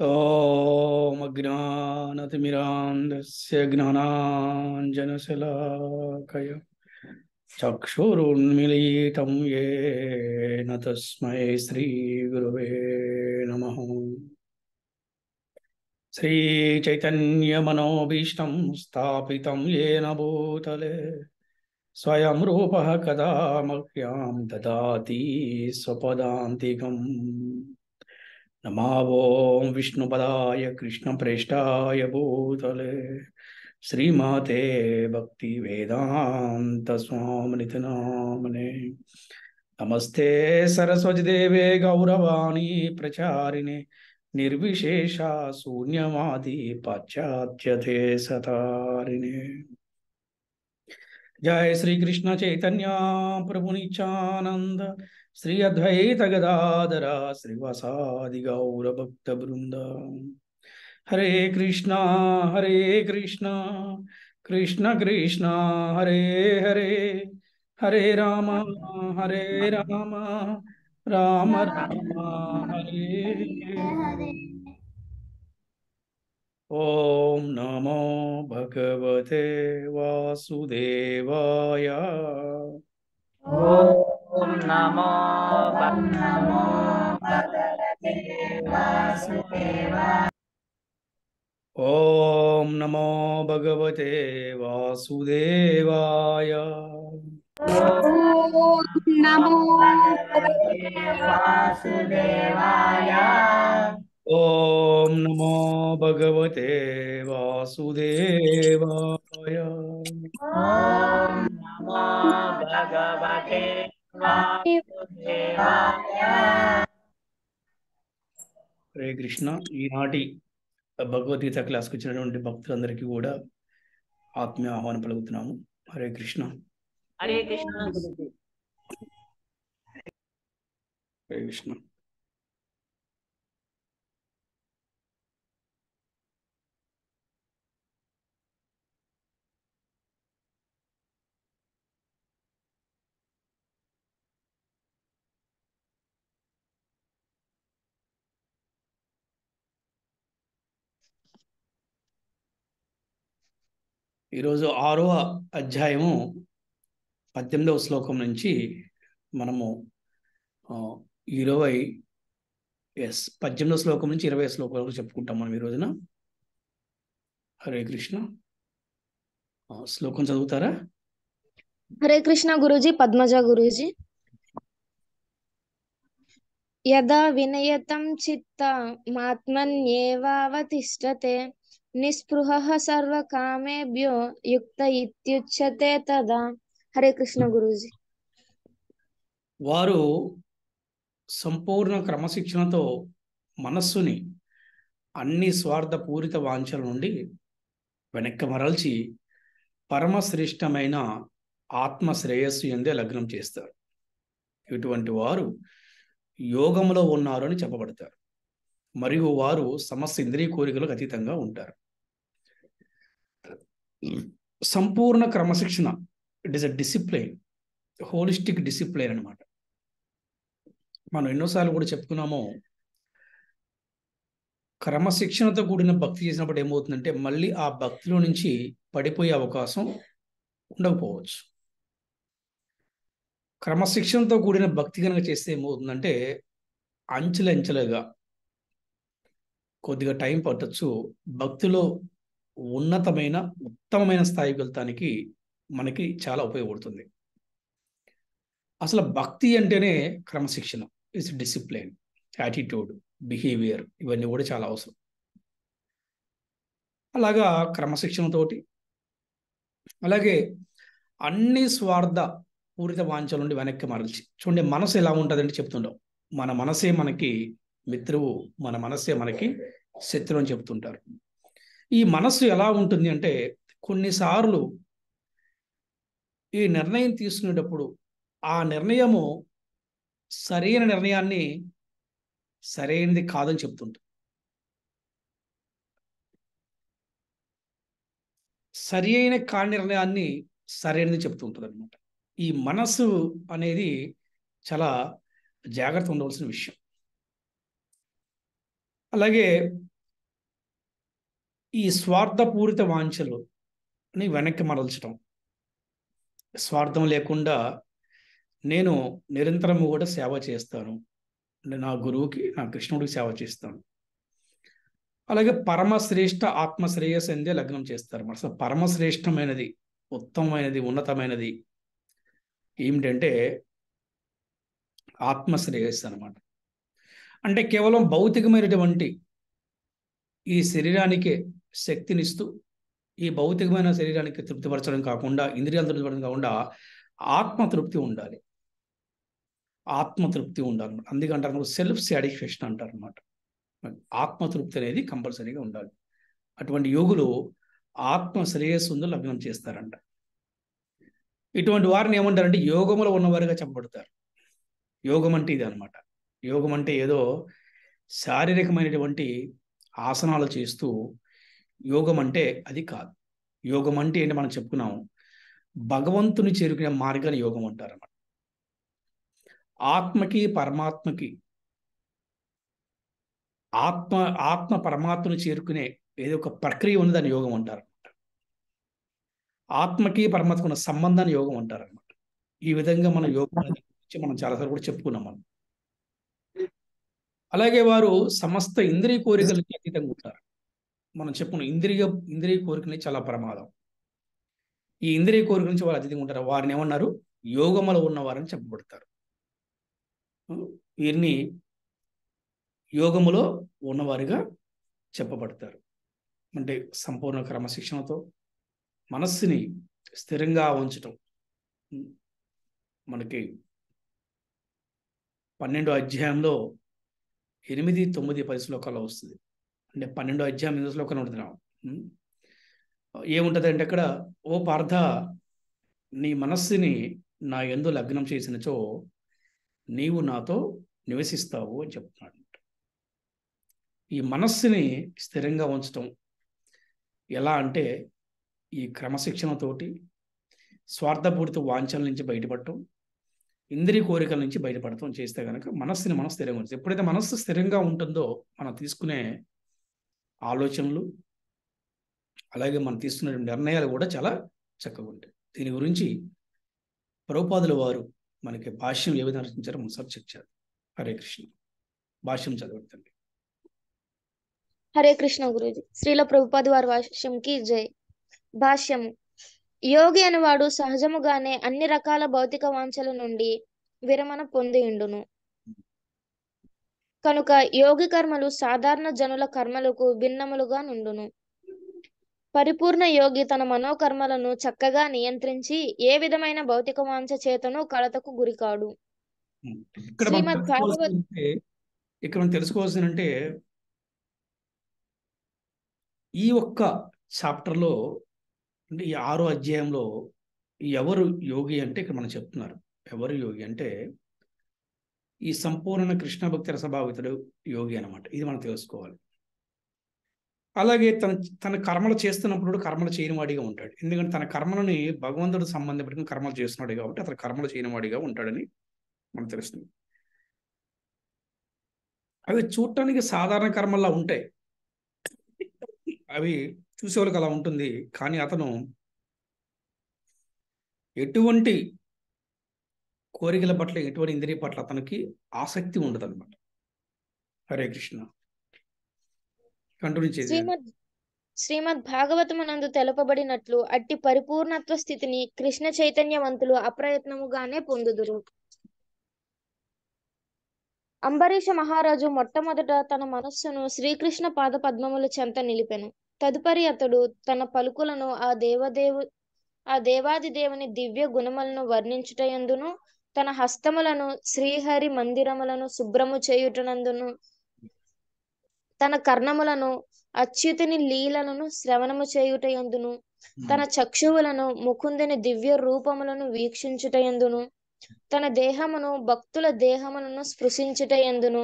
ॐ अज्ञानतिमिरान्धस्य ज्ञानाञ्जनशलाकया चक्षुरुन्मीलितं येन तस्मै श्रीगुरवे नमः। श्रीचैतन्यमनोभीष्टं स्थापितं येन भूतले स्वयं रूपः कदा मह्यं ददाति स्वपदान्तिकम्। नमो विष्णुपदाय कृष्णप्रेष्ठाय भूतले श्रीमते भक्तिवेदान्त स्वामिनिति नामने। नमस्ते सरस्वती देवे गौरवाणी प्रचारिणे निर्विशेषा शून्यवादी पाश्चात्य देशतारिणे। जय श्री कृष्ण चैतन्य प्रभु नित्यानंद श्री अद्वैत गदाधर श्रीवासादि गौर भक्त वृंद। हरे कृष्णा कृष्ण कृष्ण हरे हरे, हरे राम राम राम हरे हरे। ओम नमो भगवते वासुदेवाय। ओम नमो भगवते वासुदेवाय। ओम नमो भगवते वासुदेवाय। ओम नमो भगवते वासुदेवाय। ओम नमो भगवते वासुदेवाय। ओम नमो भगवते वासुदेवाय। హరే కృష్ణ. ఈనాటి భగవద్గీత క్లాస్కి వచ్చినటువంటి భక్తులందరికీ కూడా ఆత్మీయ ఆహ్వానం పలుకుతున్నాము. హరే కృష్ణ. हरे कृष्ण। హరే కృష్ణ. ఈరోజు 6వ అధ్యాయము 18వ శ్లోకం నుంచి మనము 18వ శ్లోకం నుంచి 20వ శ్లోకం వరకు చెప్పుకుంటాం మనం ఈ రోజున. హరే కృష్ణ. శ్లోకం చదువుతారా? హరే కృష్ణ గురూజీ. పద్మజ గురూజీ. యదా వినయతం చిత్తమాత్మన్యేవావతిష్ఠతే నిస్పృహః సర్వకామేభ్యో యుక్త ఇత్యుచ్యతే తదా. హరే కృష్ణ గురూజీ. వారు సంపూర్ణ క్రమశిక్షణతో మనస్సుని అన్ని స్వార్థపూరిత వాంఛల నుండి వెనక్కి మరల్చి పరమశ్రేష్టమైన ఆత్మ శ్రేయస్సు యందే లగ్నం చేస్తారు. ఇటువంటి వారు యోగంలో ఉన్నారు అని చెప్పబడతారు. మరియు వారు సమస్త ఇంద్రియ కోరికలకు అతీతంగా ఉంటారు. సంపూర్ణ క్రమశిక్షణ, it is a discipline, holistic discipline అనమాట. మనం ఎన్నోసార్లు కూడా చెప్పుకున్నాము, క్రమశిక్షణతో కూడిన భక్తి చేసినప్పుడు ఏమవుతుందంటే మళ్ళీ ఆ భక్తిలో నుంచి పడిపోయే అవకాశం ఉండకపోవచ్చు. క్రమశిక్షణతో కూడిన భక్తి కనుక చేస్తే ఏమవుతుందంటే అంచెలంచెలుగా కొద్దిగా టైం పట్టొచ్చు, భక్తిలో ఉన్నతమైన ఉత్తమమైన స్థాయికి వెళ్తానికి మనకి చాలా ఉపయోగపడుతుంది. అసలు భక్తి అంటేనే క్రమశిక్షణ, ఇట్స్ డిసిప్లైన్, యాటిట్యూడ్, బిహేవియర్, ఇవన్నీ కూడా చాలా అవసరం. అలాగా క్రమశిక్షణతోటి, అలాగే అన్ని స్వార్థ పూరిత వాంఛల నుండి వెనక్కి మరల్చి. చూడండి, మనసు ఎలా ఉంటుందంటే చెప్తుంటాం, మన మనసే మనకి మిత్రువు, మన మనసే మనకి శత్రువు అని చెప్తుంటారు. ఈ మనస్సు ఎలా ఉంటుంది అంటే కొన్నిసార్లు ఈ నిర్ణయం తీసుకునేటప్పుడు ఆ నిర్ణయము సరైన నిర్ణయాన్ని సరైనది కాదని చెప్తుంటాం. సరి అయిన కాని నిర్ణయాన్ని సరైనది చెప్తూ ఉంటుంది అనమాట. ఈ మనస్సు అనేది చాలా జాగ్రత్త ఉండవలసిన విషయం. అలాగే ఈ స్వార్థపూరిత వాంఛలుని వెనక్కి మరల్చడం, స్వార్థం లేకుండా నేను నిరంతరము కూడా సేవ చేస్తాను, అంటే నా గురువుకి, నా కృష్ణుడికి సేవ చేస్తాను. అలాగే పరమశ్రేష్ఠ ఆత్మశ్రేయస్ అందే లగ్నం చేస్తారు. అసలు పరమశ్రేష్టమైనది, ఉత్తమమైనది, ఉన్నతమైనది ఏమిటంటే ఆత్మశ్రేయస్సు అనమాట. అంటే కేవలం భౌతికమైనటువంటి ఈ శరీరానికే శక్తినిస్తూ, ఈ భౌతికమైన శరీరానికి తృప్తిపరచడం కాకుండా, ఇంద్రియాలు తృప్తిపరచడం కాకుండా ఆత్మతృప్తి ఉండాలి. ఆత్మతృప్తి ఉండాలి. అందుకంటారు సెల్ఫ్ సాటిస్ఫాక్షన్ అంటారు అనమాట. ఆత్మతృప్తి అనేది కంపల్సరీగా ఉండాలి. అటువంటి యోగులు ఆత్మ శ్రేయస్సుందు లగ్నం చేస్తారంట. ఇటువంటి వారిని ఏమంటారంటే యోగములో ఉన్నవారుగా చెప్పబడతారు. యోగం అంటే ఇది అనమాట. యోగం అంటే ఏదో శారీరకమైనటువంటి ఆసనాలు చేస్తూ యోగం అంటే అది కాదు. యోగం అంటే ఏంటి మనం చెప్పుకున్నాం, భగవంతుని చేరుకునే మార్గాన్ని యోగం అంటారు అన్నమాట. ఆత్మకి పరమాత్మకి, ఆత్మ పరమాత్మను చేరుకునే ఏదో ఒక ప్రక్రియ ఉంది, దాన్ని యోగం అంటారు. ఆత్మకి పరమాత్మకు ఉన్న సంబంధాన్ని యోగం అంటారు అనమాట. ఈ విధంగా మన యోగం గురించి మనం చాలాసార్లు కూడా చెప్పుకున్నాం మనం. అలాగే వారు సమస్త ఇంద్రియ కోరికలకి అతీతంగా ఉంటారు. మనం చెప్పుకున్నాం ఇంద్రియ కోరికని చాలా ప్రమాదం. ఈ ఇంద్రియ కోరిక నుంచి వారు అతీతంగా ఉంటారు. వారిని ఏమన్నారు, యోగములో ఉన్నవారని చెప్పబడతారు. వీరిని యోగములో ఉన్నవారిగా చెప్పబడతారు. అంటే సంపూర్ణ క్రమశిక్షణతో మనస్సుని స్థిరంగా ఉంచటం. మనకి 12వ అధ్యాయంలో 8, 9, 10 శ్లోకాల్లో వస్తుంది. అంటే 12వ అధ్యాయం 8వ శ్లోకంలో ఉంటున్నాం. ఏముంటుంది అంటే అక్కడ, ఓ పార్థ, నీ మనస్సుని నా యందు లగ్నం చేసినచో నీవు నాతో నివసిస్తావు అని చెప్తున్నాడు. ఈ మనస్సుని స్థిరంగా ఉంచటం ఎలా అంటే ఈ క్రమశిక్షణతోటి, స్వార్థపూరిత వాంఛల నుంచి బయటపడటం, ఇంద్రియ కోరికల నుంచి బయటపడటం చేస్తే కనుక మనస్సుని మనం స్థిరంగా ఉంటుంది. ఎప్పుడైతే మనస్సు స్థిరంగా ఉంటుందో మనం తీసుకునే ఆలోచనలు, అలాగే మనం తీసుకునే నిర్ణయాలు కూడా చాలా చక్కగా ఉంటాయి. దీని గురించి ప్రభుపాదుల వారు మనకి భాష్యం ఏ విధంగా రచించారో మనసారి చర్చారు. హరే కృష్ణ. భాష్యం చదవద్దండి. హరే కృష్ణ గురూజీ. శ్రీల ప్రభుపాద వారి భాష్యంకి జై. భాష్యము. యోగి అనేవాడు సహజముగానే అన్ని రకాల భౌతిక వాంఛల నుండి విరమణ పొందియుండును. కనుక యోగి కర్మలు సాధారణ జనుల కర్మలకు భిన్నములుగా నుండును. పరిపూర్ణ యోగి తన మనోకర్మలను చక్కగా నియంత్రించి ఏ విధమైన భౌతిక వాంఛ చేతను కలతకు గురికాడు. శ్రీమద్ భాగవత్ ఇక్కడ మనం తెలుసుకోవాల్సిందంటే ఈ ఒక్క చాప్టర్లో, అంటే ఈ 6వ అధ్యాయంలో ఎవరు యోగి అంటే ఇక్కడ మనం చెప్తున్నారు. ఎవరు యోగి అంటే ఈ సంపూర్ణ కృష్ణ భక్తి రసభావితుడు యోగి అనమాట. ఇది మనం తెలుసుకోవాలి. అలాగే తన కర్మలు చేస్తున్నప్పుడు కర్మలు చేయనివాడిగా ఉంటాడు. ఎందుకంటే తన కర్మలని భగవంతుడు సంబంధం పెట్టుకుని కర్మలు చేస్తున్నాడు కాబట్టి అతను కర్మలు చేయనివాడిగా ఉంటాడని మనకు తెలుస్తుంది. అవి చూడటానికి సాధారణ కర్మల్లా ఉంటాయి, అవి చూసేవాళ్ళకి అలా ఉంటుంది. కానీ అతను ఎటువంటి కోరికల పట్ల, ఎటువంటి ఇంద్రియ పట్ల అతనికి ఆసక్తి ఉండదు అనమాట. హరే కృష్ణ. కంటిన్యూ చేయాలి. శ్రీమద్ భాగవతమునందు తెలుపబడినట్లు అట్టి పరిపూర్ణత్వ స్థితిని కృష్ణ చైతన్యవంతులు అప్రయత్నముగానే పొందుదురు. అంబరీష మహారాజు మొట్టమొదట తన మనస్సును శ్రీకృష్ణ పాద పద్మముల చెంత నిలిపెను. తదుపరి అతడు తన పలుకులను ఆ దేవాది దేవుని దివ్య గుణములను వర్ణించుటయందును, తన హస్తములను శ్రీహరి మందిరములను శుభ్రము చేయుటనందును, తన కర్ణములను అచ్యుతుని లీలలను శ్రవణము చేయుటయందును, తన చక్షువులను ముకుందుని దివ్య రూపములను వీక్షించుటయందును, తన దేహమును భక్తుల దేహములను స్పృశించుటయందును,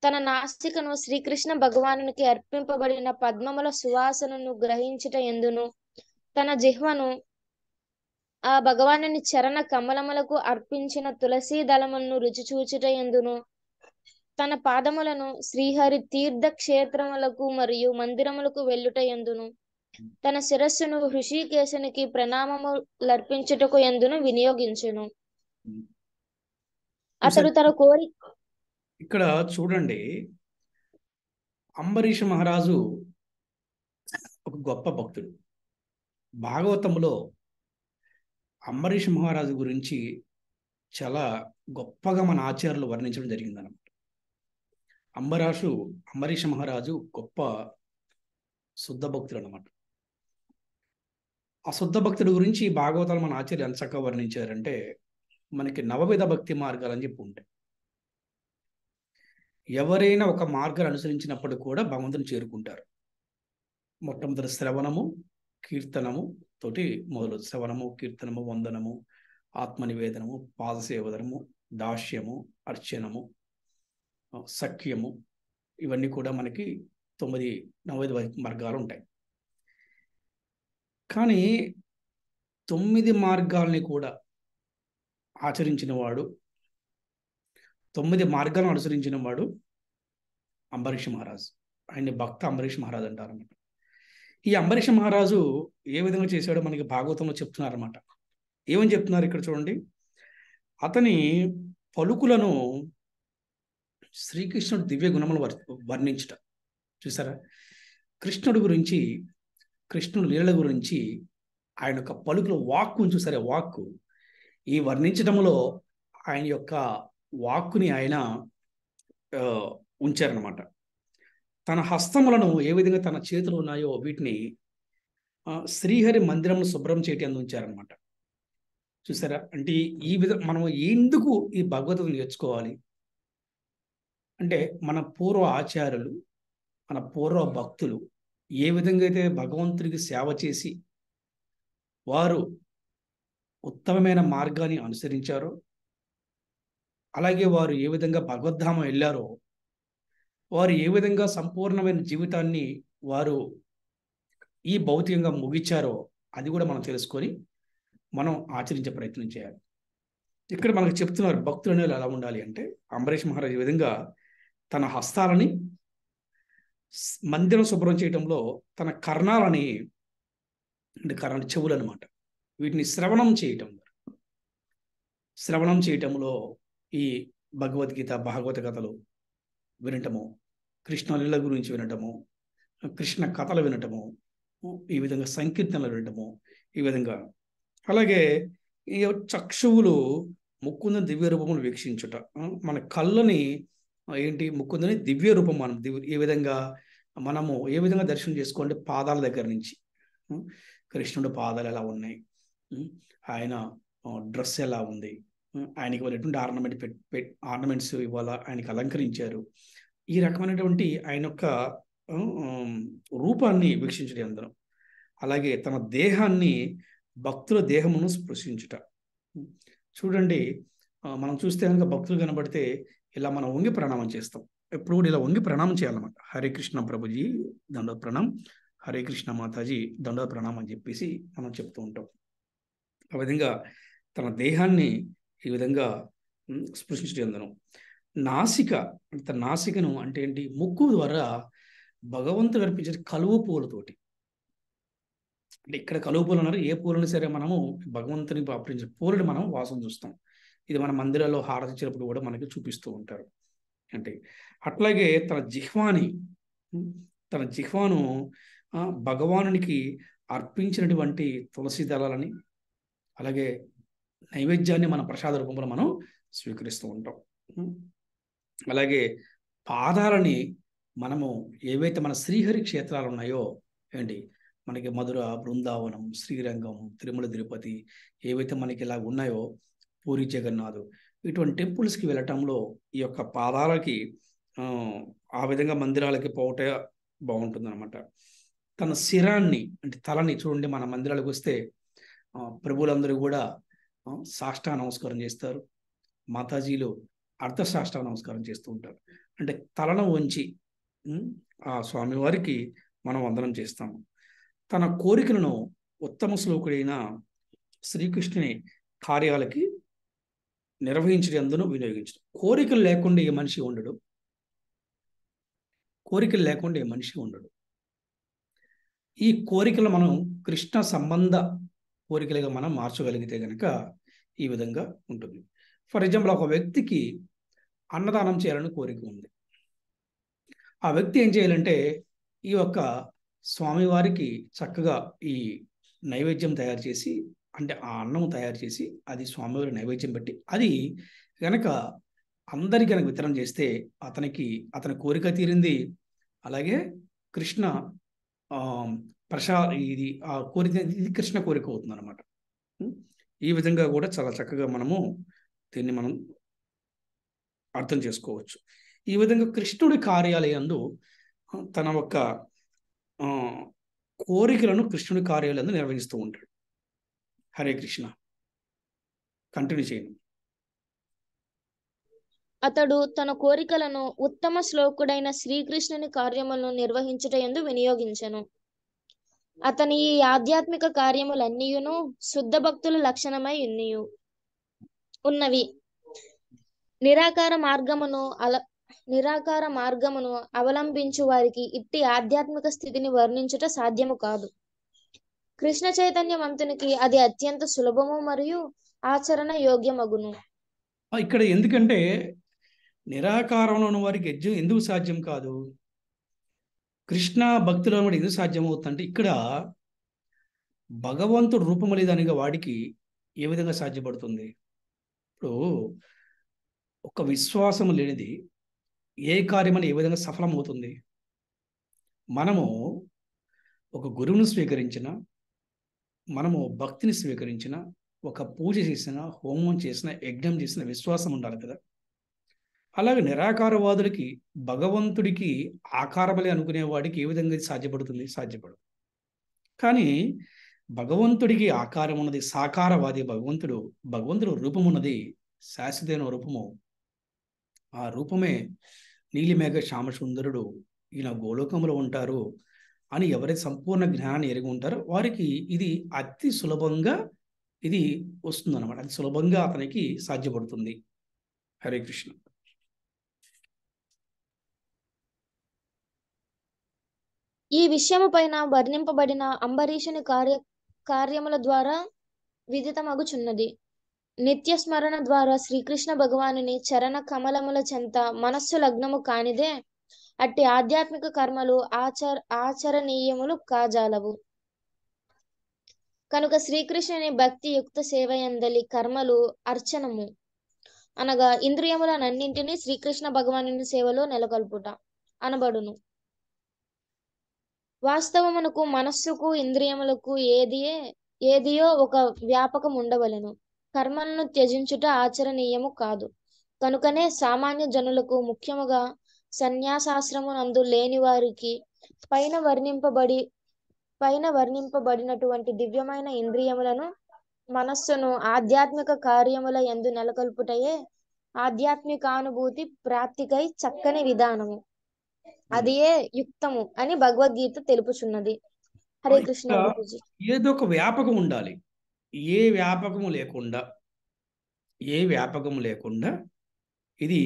తన నాసికను శ్రీకృష్ణ భగవానునికి అర్పింపబడిన పద్మముల సువాసనను గ్రహించుటయందును, తన జిహ్వను ఆ భగవానుని చరణ కమలములకు అర్పించిన తులసీ దళములను రుచి చూచుటయందును, తన పాదములను శ్రీహరి తీర్థ క్షేత్రములకు మరియు మందిరములకు వెళ్ళుట ఎందును తన శిరస్సును హృషికేశునికి ప్రణామములర్పించుటకు ఎందును వినియోగించెను. అతడు తన కోరి ఇక్కడ చూడండి, అంబరీష మహారాజు ఒక గొప్ప భక్తుడు. భాగవతంలో అంబరీష మహారాజు గురించి చాలా గొప్పగా మన ఆచార్యులు వర్ణించడం జరిగిందన్నమాట. అంబరీష మహారాజు గొప్ప శుద్ధ భక్తుడు అన్నమాట. ఆ శుద్ధ భక్తుడి గురించి భాగవతాలు మన ఆచార్యులు ఎంత చక్కగా వర్ణించారంటే, మనకి నవవిధ భక్తి మార్గాలు అని చెప్పి ఉంటాయి. ఎవరైనా ఒక మార్గాన్ని అనుసరించినప్పుడు కూడా భగవంతుని చేరుకుంటారు. మొట్టమొదటి శ్రవణము, కీర్తనము తోటి మొదలు. శ్రవణము, కీర్తనము, వందనము, ఆత్మనివేదనము, పాదసేవదనము, దాస్యము, అర్చనము, సఖ్యము, ఇవన్నీ కూడా మనకి 9 నవవిధ మార్గాలు ఉంటాయి. కానీ 9 మార్గాల్ని కూడా ఆచరించిన వాడు, 9 మార్గాలను అనుసరించిన వాడు అంబరీష మహారాజు. ఆయన్ని భక్త అంబరీష మహారాజు అంటారన్నమాట. ఈ అంబరీష మహారాజు ఏ విధంగా చేశాడో మనకి భాగవతంలో చెప్తున్నారన్నమాట. ఏమని చెప్తున్నారు ఇక్కడ చూడండి. అతని పలుకులను శ్రీకృష్ణుడు దివ్య గుణములు వర్ణించుట. చూసారా, కృష్ణుడి గురించి, కృష్ణుడి లీలల గురించి ఆయన యొక్క పలుకుల వాక్కు చూసారా, వాక్కు ఈ వర్ణించడంలో ఆయన యొక్క వాక్కుని ఆయన ఉంచారనమాట. తన హస్తములను ఏ విధంగా తన చేతులు ఉన్నాయో వీటిని శ్రీహరి మందిరం శుభ్రం చేయటం ఉంచారనమాట. చూసారా, అంటే ఈ విధంగా మనం ఎందుకు ఈ భగవద్గీతను నేర్చుకోవాలి అంటే, మన పూర్వ ఆచార్యులు, మన పూర్వ భక్తులు ఏ విధంగా అయితే భగవంతుడికి సేవ చేసి వారు ఉత్తమమైన మార్గాన్ని అనుసరించారో, అలాగే వారు ఏ విధంగా భగవద్ధామం వెళ్ళారో, వారు ఏ విధంగా సంపూర్ణమైన జీవితాన్ని వారు ఈ భౌతికంగా ముగించారో అది కూడా మనం తెలుసుకొని మనం ఆచరించే ప్రయత్నం చేయాలి. ఇక్కడ మనకు చెప్తున్నారు భక్తులు అనేవి ఎలా ఉండాలి అంటే, అంబరీష్ మహారాజ్ ఈ విధంగా తన హస్తాలని మందిరం శుభ్రం చేయడంలో తన కర్ణాలని, అంటే కర్ణాలు చెవులు అనమాట, వీటిని శ్రవణం చేయటంలో ఈ భగవద్గీత, భాగవత కథలు వినటము, కృష్ణలీల గురించి వినటము, కృష్ణ కథలు వినటము, ఈ విధంగా సంకీర్తనలు వినటము, ఈ విధంగా. అలాగే ఈ చక్షువులు ముకుందుని దివ్య రూపములు వీక్షించుట. మన కళ్ళని ఏంటి, ముకుందుని దివ్య రూపం మనం ఈ విధంగా మనము ఏ విధంగా దర్శనం చేసుకోండి, పాదాల దగ్గర నుంచి కృష్ణుడి పాదాలు ఎలా ఉన్నాయి, ఆయన డ్రెస్ ఎలా ఉంది, ఆయనకి ఎటువంటి ఆర్నమెంట్స్ ఇవాళ ఆయనకి అలంకరించారు, ఈ రకమైనటువంటి ఆయన యొక్క రూపాన్ని వీక్షించడం అందరం. అలాగే తన దేహాన్ని, భక్తుల దేహమును స్పృశించుట. చూడండి, మనం చూస్తే కనుక భక్తులు కనబడితే ఇలా మనం వంగి ప్రణామం చేస్తాం. ఎప్పుడు కూడా ఇలా వంగి ప్రణామం చేయాలన్నమాట. హరే కృష్ణ ప్రభుజీ దండోత్ ప్రణాం, హరే కృష్ణ మాతాజీ దండోత్ ప్రణామం అని చెప్పేసి మనం చెప్తూ ఉంటాం. ఆ విధంగా తన దేహాన్ని ఈ విధంగా స్పృశించడం అందరం. నాసికను అంటే ఏంటి, ముక్కు ద్వారా భగవంతుడు అర్పించే కలువ పూలతోటి, అంటే ఇక్కడ కలువ పూలు అన్నారు, ఏ పూలని సరే మనము భగవంతుని అర్పించే పూలని మనం వాసన చూస్తాం. ఇది మన మందిరాల్లో హారతి ఇచ్చినప్పుడు కూడా మనకి చూపిస్తూ ఉంటారు. అంటే అట్లాగే తన జిహ్వాను భగవానునికి అర్పించినటువంటి తులసి దళాలని, అలాగే నైవేద్యాన్ని మన ప్రసాద రూపంలో మనం స్వీకరిస్తూ ఉంటాం. అలాగే పాదాలని మనము ఏవైతే మన శ్రీహరి క్షేత్రాలు ఉన్నాయో, ఏంటి మనకి మధుర, బృందావనం, శ్రీరంగం, తిరుమల తిరుపతి ఏవైతే మనకి ఇలా ఉన్నాయో, పూరి జగన్నాథ్, ఇటువంటి టెంపుల్స్కి వెళ్ళటంలో ఈ యొక్క పాదాలకి ఆ విధంగా మందిరాలకి పోవట బాగుంటుంది అనమాట. తన శిరాన్ని అంటే తలని చూడండి, మన మందిరాలకు వస్తే ప్రభువులందరూ కూడా సాష్టాంగ నమస్కారం చేస్తారు, మాతాజీలు అర్ధ సాష్టాంగ నమస్కారం చేస్తూ ఉంటారు. అంటే తలను వంచి ఆ స్వామివారికి మనం వందనం చేస్తాము. తన కోరికలను ఉత్తమ శ్లోకుడైన శ్రీకృష్ణుని కార్యాలకి నిర్వహించడందును వినియోగించడం. కోరికలు లేకుండా ఏ మనిషి ఉండడు, కోరికలు లేకుండా ఏ మనిషి ఉండడు. ఈ కోరికలు మనం కృష్ణ సంబంధ కోరికలుగా మనం మార్చగలిగితే కనుక ఈ విధంగా ఉంటుంది. ఫర్ ఎగ్జాంపుల్, ఒక వ్యక్తికి అన్నదానం చేయాలని కోరిక ఉంది. ఆ వ్యక్తి ఏం చేయాలంటే ఈ యొక్క స్వామివారికి చక్కగా ఈ నైవేద్యం తయారు చేసి, అంటే ఆ అన్నం తయారు చేసి అది స్వామివారి నైవేద్యం పెట్టి అది కనుక అందరికి కనుక వితరణ చేస్తే అతని కోరిక తీరింది. అలాగే కృష్ణ ఇది ఆ కోరిక, ఇది కృష్ణ కోరిక అవుతుంది అనమాట. ఈ విధంగా కూడా చాలా చక్కగా మనము దీన్ని మనం అర్థం చేసుకోవచ్చు. ఈ విధంగా కృష్ణుడి కార్యాలయందు తన యొక్క కోరికలను కృష్ణుడి కార్యాలయందు నిర్వహిస్తూ ఉంటాడు. హరే కృష్ణ. కంటిన్యూ చేయండి. అతడు తన కోరికలను ఉత్తమ శ్లోకుడైన శ్రీకృష్ణుని కార్యములను నిర్వహించుటయందు వినియోగించెను. అతని ఈ ఆధ్యాత్మిక కార్యములన్నీయును శుద్ధ భక్తుల లక్షణమై ఉన్నవి. నిరాకార మార్గమును అవలంబించు వారికి ఇట్టి ఆధ్యాత్మిక స్థితిని వర్ణించుట సాధ్యము కాదు. కృష్ణ చైతన్యవంతునికి అది అత్యంత సులభము మరియు ఆచరణ యోగ్యమగును. ఇక్కడ ఎందుకంటే నిరాకారంలో ఉన్న వారికి ఎందుకు సాధ్యం కాదు, కృష్ణ భక్తిలో ఎందుకు సాధ్యం అవుతుందంటే, ఇక్కడ భగవంతుడు రూపము లేదనిగా వాడికి ఏ విధంగా సాధ్యపడుతుంది? ఇప్పుడు ఒక విశ్వాసం లేనిది ఏ కార్యమని ఏ విధంగా సఫలమవుతుంది? మనము ఒక గురువుని స్వీకరించిన, మనము భక్తిని స్వీకరించిన, ఒక పూజ చేసిన, హోమం చేసిన, యజ్ఞం చేసిన విశ్వాసం ఉండాలి కదా. అలాగే నిరాకారవాదులకి భగవంతుడికి ఆకారమలే అనుకునే వాడికి ఏ విధంగా ఇది సాధ్యపడుతుంది? సాధ్యపడదు. కానీ భగవంతుడికి ఆకారం ఉన్నది, సాకారవాది భగవంతుడు రూపం ఉన్నది, శాశ్వతమైన రూపము. ఆ రూపమే నీలిమేఘ శ్యామసుందరుడు, ఈయన గోలోకంలో ఉంటారు అని ఎవరైతే సంపూర్ణ జ్ఞానాన్ని ఎరిగి ఉంటారో వారికి ఇది అతి సులభంగా ఇది వస్తుంది అనమాట. అది సులభంగా అతనికి సాధ్యపడుతుంది. హరే కృష్ణ. ఈ విషయము పైన వర్ణింపబడిన అంబరీషుని కార్యముల ద్వారా విదితమగుచున్నది. నిత్య స్మరణ ద్వారా శ్రీకృష్ణ భగవానుని చరణ కమలముల చెంత మనస్సు లగ్నము కానిదే అట్టి ఆధ్యాత్మిక కర్మలు ఆచరణీయములు కాజాలవు. కనుక శ్రీకృష్ణుని భక్తి యుక్త సేవయందలి కర్మలు అర్చనము అనగా ఇంద్రియములనన్నింటినీ శ్రీకృష్ణ భగవానుని సేవలో నెలకొల్పుట అనబడును. వాస్తవమునకు మనస్సుకు ఇంద్రియములకు ఏదియో ఒక వ్యాపకం ఉండవలెను. కర్మలను త్యజించుట ఆచరణీయము కాదు. కనుకనే సామాన్య జనులకు, ముఖ్యముగా సన్యాసాశ్రమునందు లేని వారికి పైన వర్ణింపబడినటువంటి దివ్యమైన ఇంద్రియములను, మనస్సును ఆధ్యాత్మిక కార్యముల యందు నెలకొల్పుటయే ఆధ్యాత్మికానుభూతి ప్రాప్తికై చక్కని విధానము, అదియే యుక్తము అని భగవద్గీత తెలుపుచున్నది. హరే కృష్ణ గురూజీ. ఏదో ఒక వ్యాపకం ఉండాలి. ఏ వ్యాపకము లేకుండా ఇది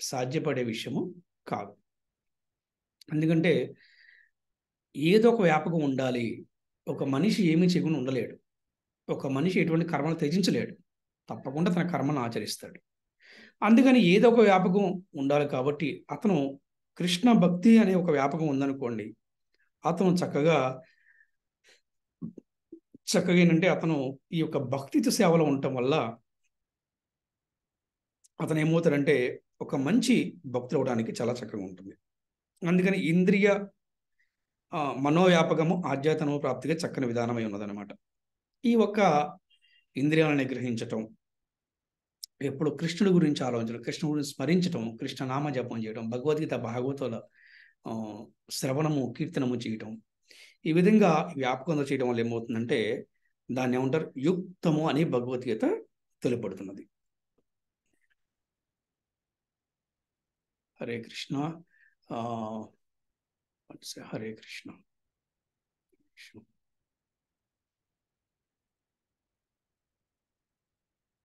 సాధ్యపడే విషయము కాదు. ఎందుకంటే ఏదో ఒక వ్యాపకం ఉండాలి. ఒక మనిషి ఏమీ చేయకుండా ఉండలేడు. ఒక మనిషి ఎటువంటి కర్మను త్యజించలేడు. తప్పకుండా తన కర్మను ఆచరిస్తాడు. అందుకని ఏదో ఒక వ్యాపకం ఉండాలి. కాబట్టి అతను కృష్ణ భక్తి అనే ఒక వ్యాపకం ఉందనుకోండి, అతను చక్కగా ఏంటంటే అతను ఈ యొక్క భక్తితో సేవలో ఉండటం వల్ల అతను ఏమవుతాడంటే ఒక మంచి భక్తులు అవడానికి చాలా చక్కగా ఉంటుంది. అందుకని ఇంద్రియ మనోవ్యాపకము ఆధ్యాత్మ ప్రాప్తిగా చక్కని విధానమై ఉన్నదన్నమాట. ఈ ఒక్క ఇంద్రియాలను నిగ్రహించటం, ఎప్పుడు కృష్ణుడి గురించి ఆలోచించడం, కృష్ణుడి గురించి స్మరించటం, కృష్ణ నామ జపం చేయడం, భగవద్గీత భాగవతాల శ్రవణము కీర్తనము చేయటం, ఈ విధంగా వ్యాపకంగా చేయడం వల్ల ఏమవుతుందంటే దాన్ని ఏమంటారు? యుక్తము అని భగవద్గీత తెలుపబడుతున్నది. హరే కృష్ణ. హరే కృష్ణ.